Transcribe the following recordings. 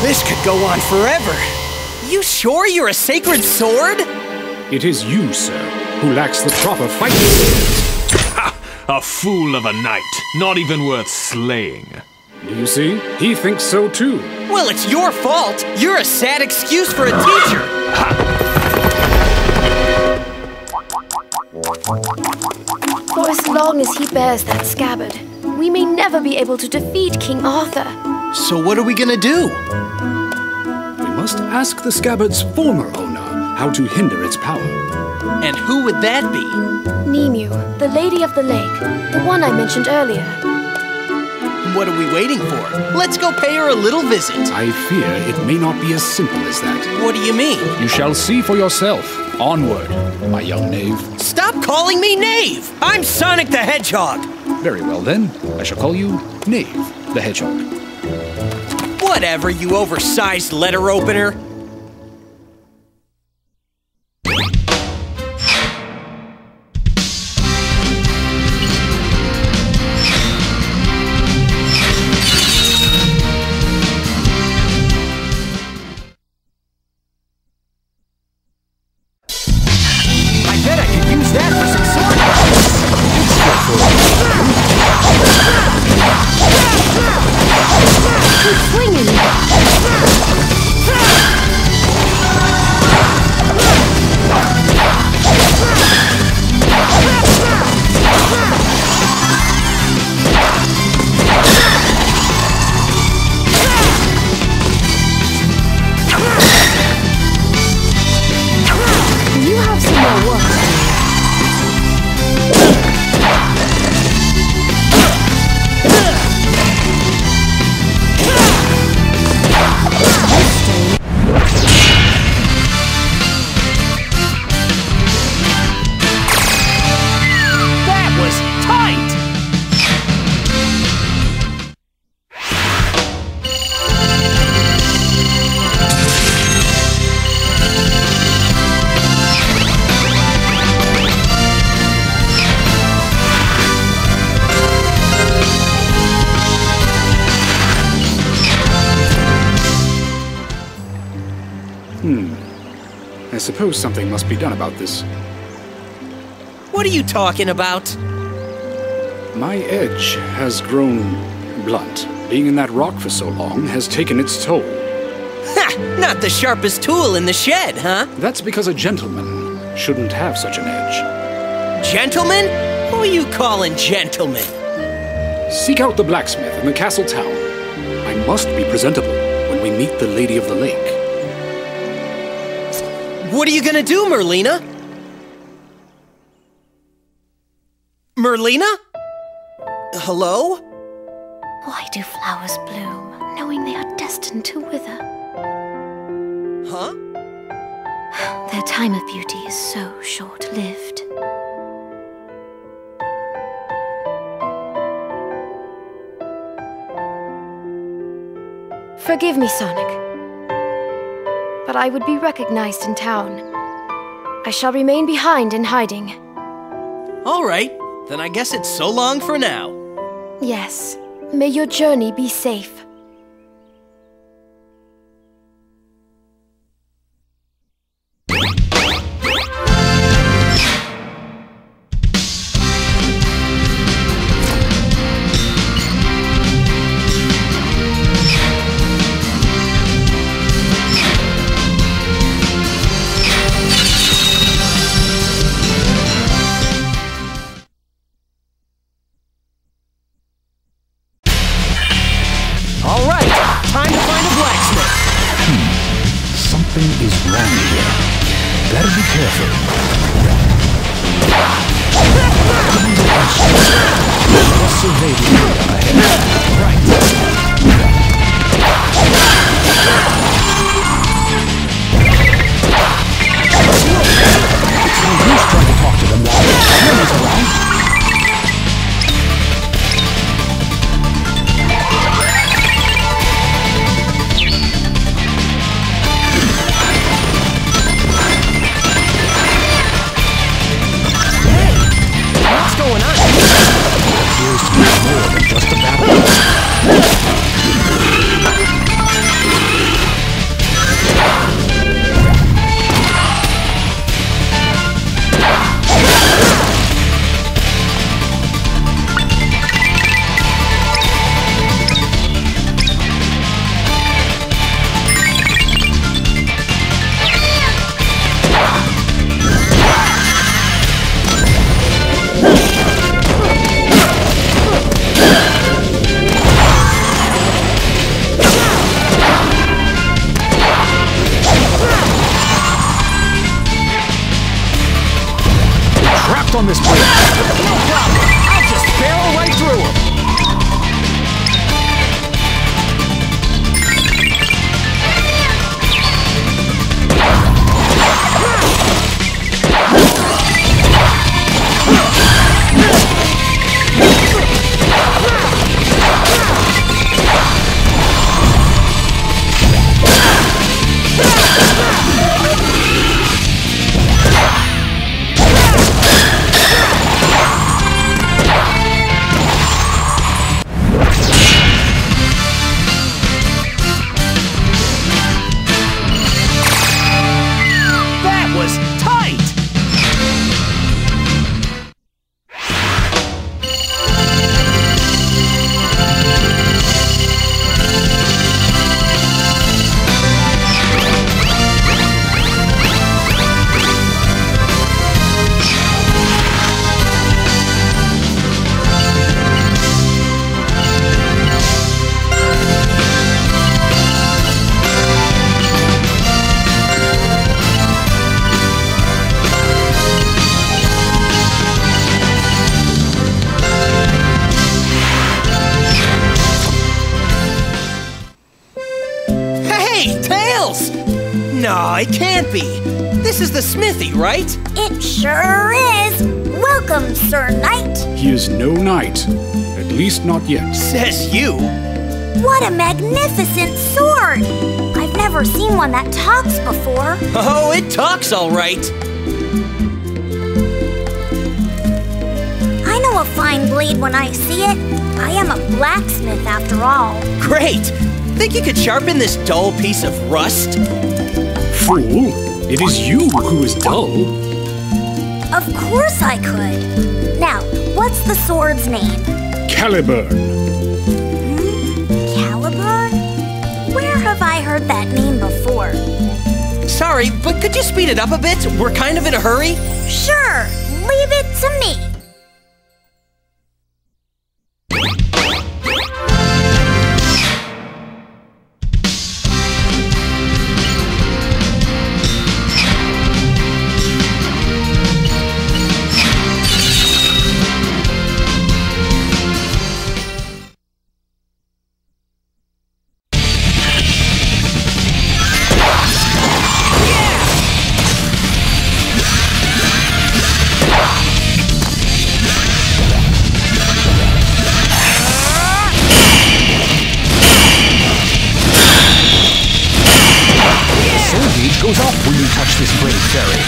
This could go on forever. You sure you're a sacred sword? It is you, sir, who lacks the proper fighting skills. Ha! A fool of a knight, not even worth slaying. You see, he thinks so too. Well, it's your fault. You're a sad excuse for a teacher. For as long as he bears that scabbard, we may never be able to defeat King Arthur. So what are we gonna do? We must ask the scabbard's former owner how to hinder its power. And who would that be? Nemu, the Lady of the Lake, the one I mentioned earlier. What are we waiting for? Let's go pay her a little visit. I fear it may not be as simple as that. What do you mean? You shall see for yourself. Onward, my young knave. Stop calling me Knave! I'm Sonic the Hedgehog! Very well then, I shall call you Knave the Hedgehog. Whatever, you oversized letter opener. I suppose something must be done about this. What are you talking about? My edge has grown blunt. Being in that rock for so long has taken its toll. Ha! Not the sharpest tool in the shed, huh? That's because a gentleman shouldn't have such an edge. Gentlemen? Who are you calling gentlemen? Seek out the blacksmith in the castle town. I must be presentable when we meet the Lady of the Lake. What are you gonna do, Merlina? Merlina? Hello? Why do flowers bloom, knowing they are destined to wither? Huh? Their time of beauty is so short-lived. Forgive me, Sonic. But I would be recognized in town. I shall remain behind in hiding. All right, then I guess it's so long for now. Yes. May your journey be safe. Something is wrong here. Better be careful. Let's survey the area ahead. Right. It's no use trying to talk to them while no one's around. What's going on? Appears to be more than just No, it can't be. This is the smithy, right? It sure is. Welcome, Sir Knight. He is no knight. At least not yet. Says you. What a magnificent sword! I've never seen one that talks before. Oh, it talks all right. I know a fine blade when I see it. I am a blacksmith after all. Great. Think you could sharpen this dull piece of rust? Fool! It is you who is dull. Of course I could. Now, what's the sword's name? Caliburn. Caliburn? Where have I heard that name before? Sorry, but could you speed it up a bit? We're kind of in a hurry. Sure, leave it to me. Goes off when you touch this brave fairy.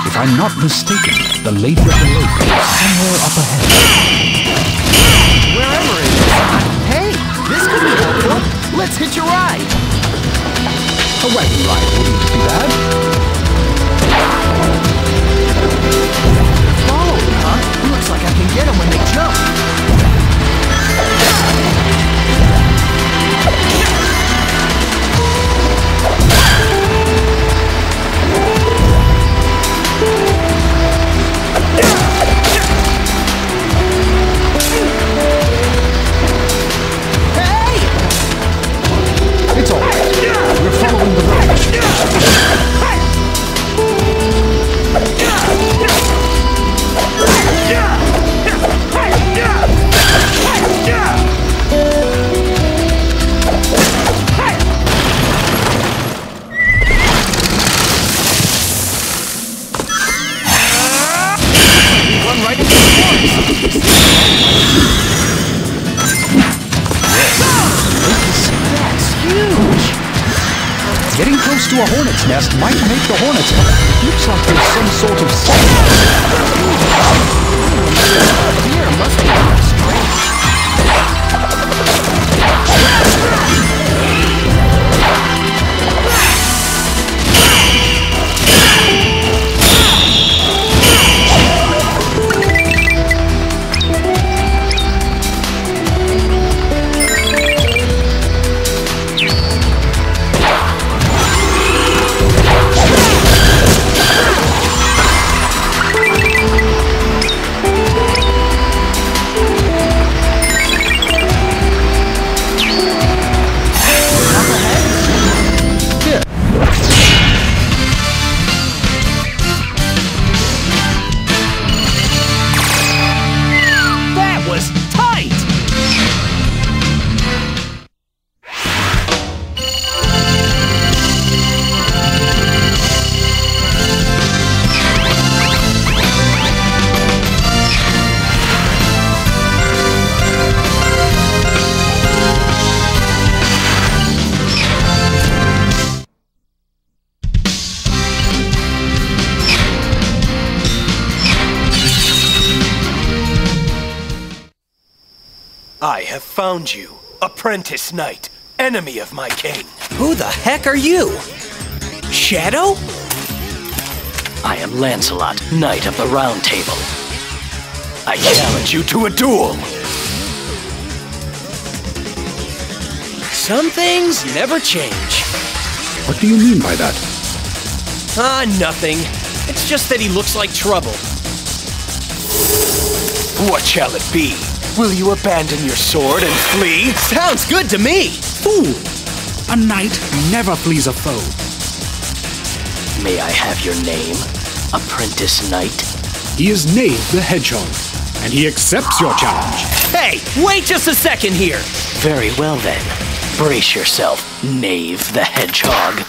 If I'm not mistaken, the Lady of the Lake is somewhere up ahead. Wherever it is. Hey, this could be helpful. Let's hitch a ride. A wagon ride wouldn't be bad. Follow me, huh? Looks like I can get them when they jump. It's all right. We're following the bridge. to a hornet's nest might make the hornets. Looks like there's some sort of here must be strange. I have found you, apprentice knight, enemy of my king. Who the heck are you? Shadow? I am Lancelot, knight of the Round Table. I challenge you to a duel. Some things never change. What do you mean by that? Nothing. It's just that he looks like trouble. What shall it be? Will you abandon your sword and flee? Sounds good to me! Fool! A knight never flees a foe. May I have your name, apprentice knight? He is Knave the Hedgehog, and he accepts your challenge. Hey, wait just a second here! Very well then. Brace yourself, Knave the Hedgehog.